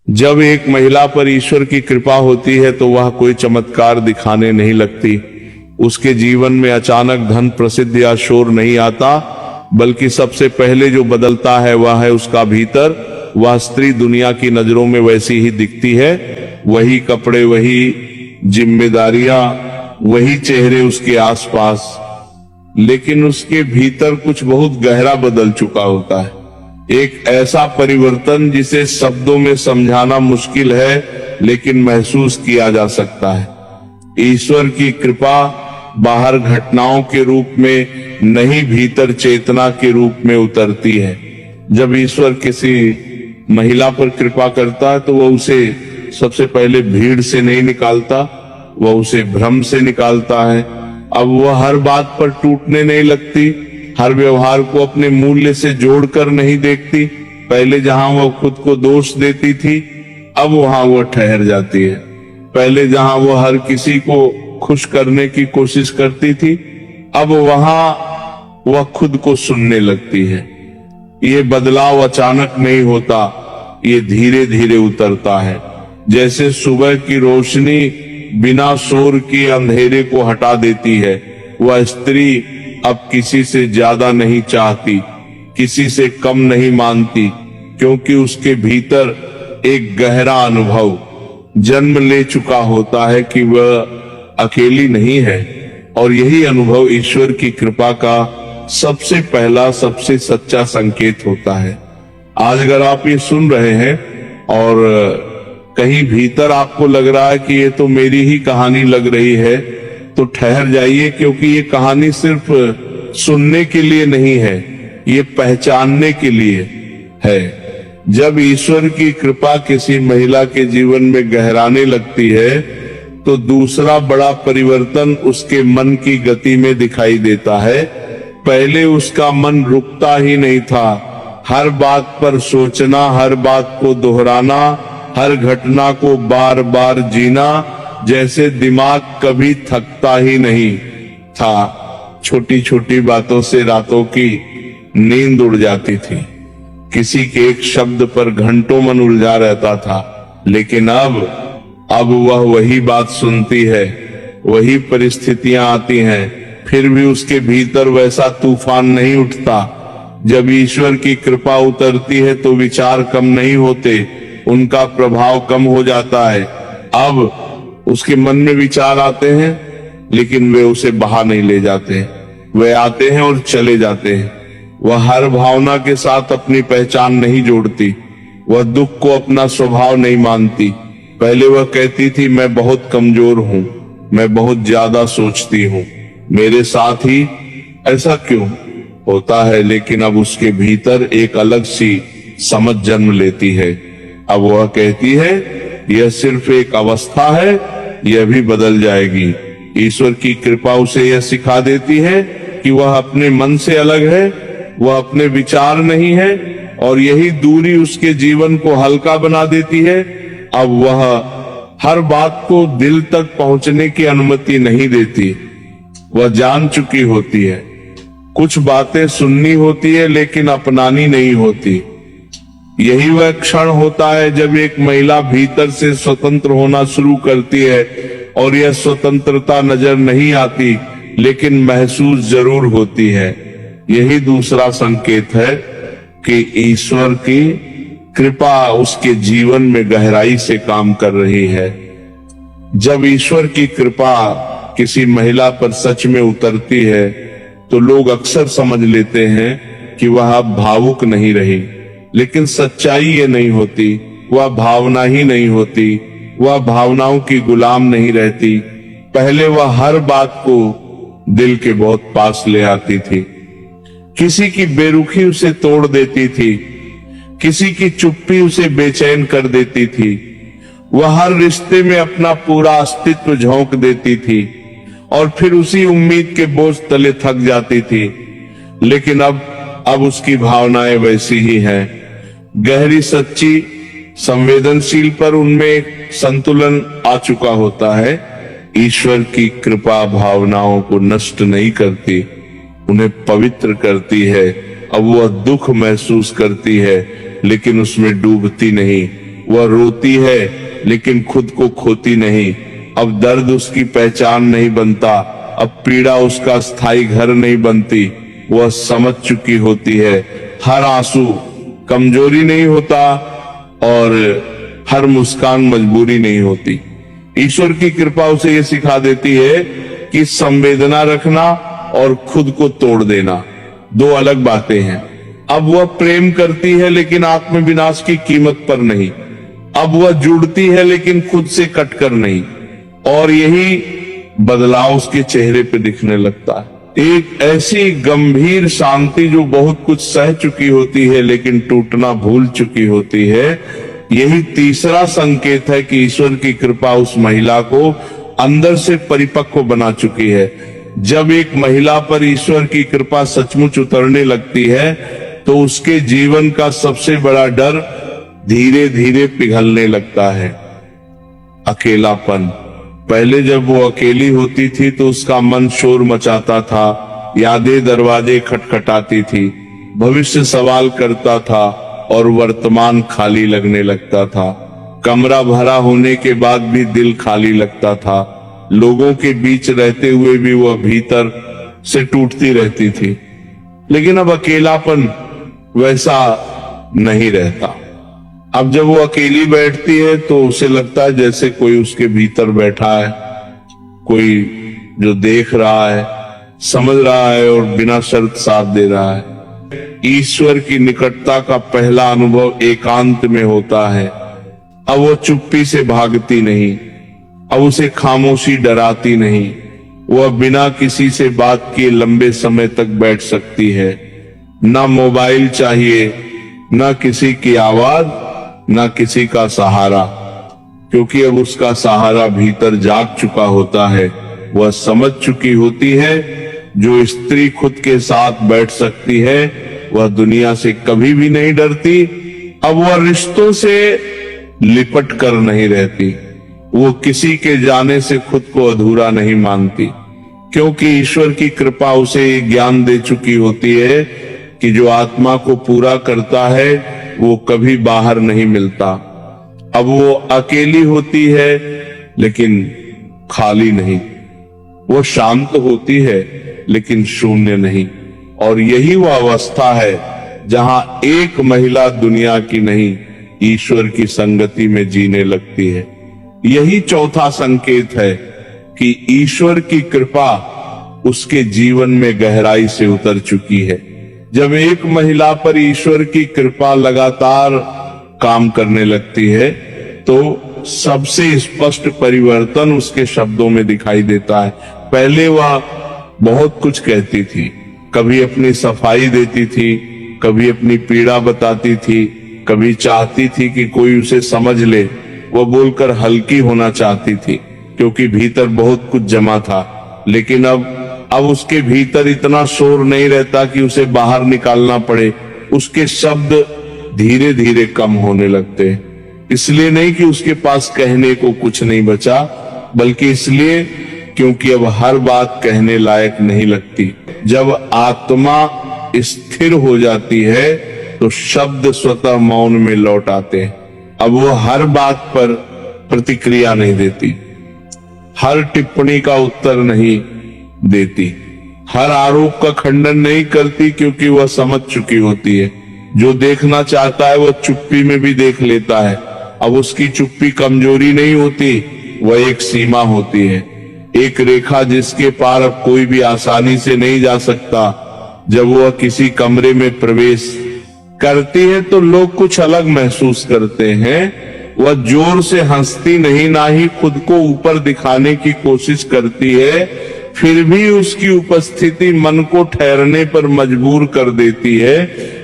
जब एक महिला पर ईश्वर की कृपा होती है तो वह कोई चमत्कार दिखाने नहीं लगती। उसके जीवन में अचानक धन, प्रसिद्ध या शोर नहीं आता, बल्कि सबसे पहले जो बदलता है वह है उसका भीतर। वह स्त्री दुनिया की नजरों में वैसी ही दिखती है, वही कपड़े, वही जिम्मेदारियां, वही चेहरे उसके आसपास, लेकिन उसके भीतर कुछ बहुत गहरा बदल चुका होता है। एक ऐसा परिवर्तन जिसे शब्दों में समझाना मुश्किल है, लेकिन महसूस किया जा सकता है। ईश्वर की कृपा बाहर घटनाओं के रूप में नहीं, भीतर चेतना के रूप में उतरती है। जब ईश्वर किसी महिला पर कृपा करता है तो वह उसे सबसे पहले भीड़ से नहीं निकालता, वह उसे भ्रम से निकालता है। अब वह हर बात पर टूटने नहीं लगती, हर व्यवहार को अपने मूल्य से जोड़कर नहीं देखती। पहले जहां वह खुद को दोष देती थी, अब वहां वह ठहर जाती है। पहले जहां वह हर किसी को खुश करने की कोशिश करती थी, अब वहां वह खुद को सुनने लगती है। ये बदलाव अचानक नहीं होता, ये धीरे धीरे उतरता है। जैसे सुबह की रोशनी बिना शोर के अंधेरे को हटा देती है। वह स्त्री अब किसी से ज्यादा नहीं चाहती, किसी से कम नहीं मानती, क्योंकि उसके भीतर एक गहरा अनुभव जन्म ले चुका होता है कि वह अकेली नहीं है। और यही अनुभव ईश्वर की कृपा का सबसे पहला, सबसे सच्चा संकेत होता है। आज अगर आप ये सुन रहे हैं और कहीं भीतर आपको लग रहा है कि ये तो मेरी ही कहानी लग रही है, तो ठहर जाइए, क्योंकि ये कहानी सिर्फ सुनने के लिए नहीं है, ये पहचानने के लिए है। जब ईश्वर की कृपा किसी महिला के जीवन में गहराने लगती है तो दूसरा बड़ा परिवर्तन उसके मन की गति में दिखाई देता है। पहले उसका मन रुकता ही नहीं था, हर बात पर सोचना, हर बात को दोहराना, हर घटना को बार बार जीना, जैसे दिमाग कभी थकता ही नहीं था। छोटी छोटी बातों से रातों की नींद उड़ जाती थी, किसी के एक शब्द पर घंटों मन उलझा रहता था। लेकिन अब वह वही बात सुनती है, वही परिस्थितियां आती हैं, फिर भी उसके भीतर वैसा तूफान नहीं उठता। जब ईश्वर की कृपा उतरती है तो विचार कम नहीं होते, उनका प्रभाव कम हो जाता है। अब उसके मन में विचार आते हैं, लेकिन वे उसे बहा नहीं ले जाते। वे आते हैं और चले जाते हैं। वह हर भावना के साथ अपनी पहचान नहीं जोड़ती, वह दुख को अपना स्वभाव नहीं मानती। पहले वह कहती थी, मैं बहुत कमजोर हूं, मैं बहुत ज्यादा सोचती हूं, मेरे साथ ही ऐसा क्यों होता है। लेकिन अब उसके भीतर एक अलग सी समझ जन्म लेती है। अब वह कहती है, यह सिर्फ एक अवस्था है, यह भी बदल जाएगी। ईश्वर की कृपा उसे यह सिखा देती है कि वह अपने मन से अलग है, वह अपने विचार नहीं है, और यही दूरी उसके जीवन को हल्का बना देती है। अब वह हर बात को दिल तक पहुंचने की अनुमति नहीं देती। वह जान चुकी होती है, कुछ बातें सुननी होती है लेकिन अपनानी नहीं होती। यही वह क्षण होता है जब एक महिला भीतर से स्वतंत्र होना शुरू करती है, और यह स्वतंत्रता नजर नहीं आती, लेकिन महसूस जरूर होती है। यही दूसरा संकेत है कि ईश्वर की कृपा उसके जीवन में गहराई से काम कर रही है। जब ईश्वर की कृपा किसी महिला पर सच में उतरती है तो लोग अक्सर समझ लेते हैं कि वह अब भावुक नहीं रही। लेकिन सच्चाई ये नहीं होती, वह भावना ही नहीं होती, वह भावनाओं की गुलाम नहीं रहती। पहले वह हर बात को दिल के बहुत पास ले आती थी, किसी की बेरुखी उसे तोड़ देती थी, किसी की चुप्पी उसे बेचैन कर देती थी। वह हर रिश्ते में अपना पूरा अस्तित्व झोंक देती थी और फिर उसी उम्मीद के बोझ तले थक जाती थी। लेकिन अब उसकी भावनाएं वैसी ही हैं, गहरी, सच्ची, संवेदनशील, पर उनमें संतुलन आ चुका होता है। ईश्वर की कृपा भावनाओं को नष्ट नहीं करती, उन्हें पवित्र करती है। अब वह दुख महसूस करती है, लेकिन उसमें डूबती नहीं, वह रोती है लेकिन खुद को खोती नहीं। अब दर्द उसकी पहचान नहीं बनता, अब पीड़ा उसका स्थायी घर नहीं बनती। वह समझ चुकी होती है हर आंसू कमजोरी नहीं होता और हर मुस्कान मजबूरी नहीं होती। ईश्वर की कृपा उसे यह सिखा देती है कि संवेदना रखना और खुद को तोड़ देना दो अलग बातें हैं। अब वह प्रेम करती है लेकिन आत्मविनाश की कीमत पर नहीं। अब वह जुड़ती है लेकिन खुद से कटकर नहीं। और यही बदलाव उसके चेहरे पे दिखने लगता है। एक ऐसी गंभीर शांति जो बहुत कुछ सह चुकी होती है लेकिन टूटना भूल चुकी होती है। यही तीसरा संकेत है कि ईश्वर की कृपा उस महिला को अंदर से परिपक्व बना चुकी है। जब एक महिला पर ईश्वर की कृपा सचमुच उतरने लगती है तो उसके जीवन का सबसे बड़ा डर धीरे धीरे पिघलने लगता है। अकेलापन। पहले जब वो अकेली होती थी तो उसका मन शोर मचाता था, यादें दरवाजे खटखटाती थी, भविष्य सवाल करता था और वर्तमान खाली लगने लगता था। कमरा भरा होने के बाद भी दिल खाली लगता था। लोगों के बीच रहते हुए भी वह भीतर से टूटती रहती थी। लेकिन अब अकेलापन वैसा नहीं रहता। अब जब वो अकेली बैठती है तो उसे लगता है जैसे कोई उसके भीतर बैठा है, कोई जो देख रहा है, समझ रहा है और बिना शर्त साथ दे रहा है। ईश्वर की निकटता का पहला अनुभव एकांत में होता है। अब वो चुप्पी से भागती नहीं, अब उसे खामोशी डराती नहीं। वह बिना किसी से बात किए लंबे समय तक बैठ सकती है। ना मोबाइल चाहिए, ना किसी की आवाज, ना किसी का सहारा, क्योंकि अब उसका सहारा भीतर जाग चुका होता है। वह समझ चुकी होती है जो स्त्री खुद के साथ बैठ सकती है वह दुनिया से कभी भी नहीं डरती। अब वह रिश्तों से लिपट कर नहीं रहती। वो किसी के जाने से खुद को अधूरा नहीं मानती, क्योंकि ईश्वर की कृपा उसे ये ज्ञान दे चुकी होती है कि जो आत्मा को पूरा करता है वो कभी बाहर नहीं मिलता। अब वो अकेली होती है लेकिन खाली नहीं। वो शांत होती है लेकिन शून्य नहीं। और यही वो अवस्था है जहां एक महिला दुनिया की नहीं, ईश्वर की संगति में जीने लगती है। यही चौथा संकेत है कि ईश्वर की कृपा उसके जीवन में गहराई से उतर चुकी है। जब एक महिला पर ईश्वर की कृपा लगातार काम करने लगती है तो सबसे स्पष्ट परिवर्तन उसके शब्दों में दिखाई देता है। पहले वह बहुत कुछ कहती थी, कभी अपनी सफाई देती थी, कभी अपनी पीड़ा बताती थी, कभी चाहती थी कि कोई उसे समझ ले। वह बोलकर हल्की होना चाहती थी क्योंकि भीतर बहुत कुछ जमा था। लेकिन अब उसके भीतर इतना शोर नहीं रहता कि उसे बाहर निकालना पड़े। उसके शब्द धीरे धीरे कम होने लगते। इसलिए नहीं कि उसके पास कहने को कुछ नहीं बचा, बल्कि इसलिए क्योंकि अब हर बात कहने लायक नहीं लगती। जब आत्मा स्थिर हो जाती है तो शब्द स्वतः मौन में लौट आते हैं। अब वो हर बात पर प्रतिक्रिया नहीं देती, हर टिप्पणी का उत्तर नहीं देती, हर आरोप का खंडन नहीं करती, क्योंकि वह समझ चुकी होती है जो देखना चाहता है वह चुप्पी में भी देख लेता है। अब उसकी चुप्पी कमजोरी नहीं होती, वह एक सीमा होती है, एक रेखा जिसके पार अब कोई भी आसानी से नहीं जा सकता। जब वह किसी कमरे में प्रवेश करती है तो लोग कुछ अलग महसूस करते हैं। वह जोर से हंसती नहीं, ना ही खुद को ऊपर दिखाने की कोशिश करती है, फिर भी उसकी उपस्थिति मन को ठहरने पर मजबूर कर देती है,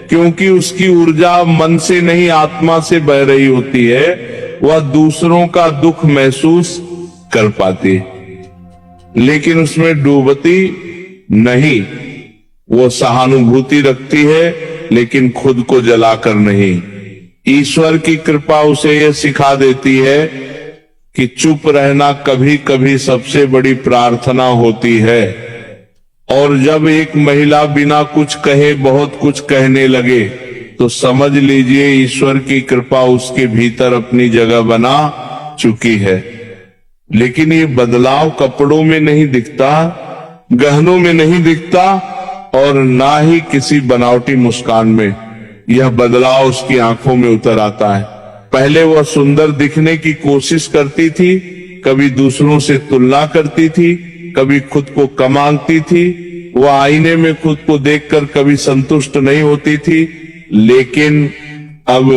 क्योंकि उसकी ऊर्जा मन से नहीं आत्मा से बह रही होती है। वह दूसरों का दुख महसूस कर पाती लेकिन उसमें डूबती नहीं। वो सहानुभूति रखती है लेकिन खुद को जलाकर नहीं। ईश्वर की कृपा उसे यह सिखा देती है कि चुप रहना कभी कभी सबसे बड़ी प्रार्थना होती है। और जब एक महिला बिना कुछ कहे बहुत कुछ कहने लगे तो समझ लीजिए ईश्वर की कृपा उसके भीतर अपनी जगह बना चुकी है। लेकिन ये बदलाव कपड़ों में नहीं दिखता, गहनों में नहीं दिखता और ना ही किसी बनावटी मुस्कान में। यह बदलाव उसकी आंखों में उतर आता है। पहले वह सुंदर दिखने की कोशिश करती थी, कभी दूसरों से तुलना करती थी, कभी खुद को कम आंकती थी। वह आईने में खुद को देखकर कभी संतुष्ट नहीं होती थी। लेकिन अब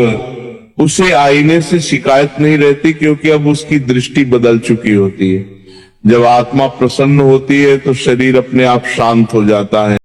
उसे आईने से शिकायत नहीं रहती, क्योंकि अब उसकी दृष्टि बदल चुकी होती है। जब आत्मा प्रसन्न होती है तो शरीर अपने आप शांत हो जाता है।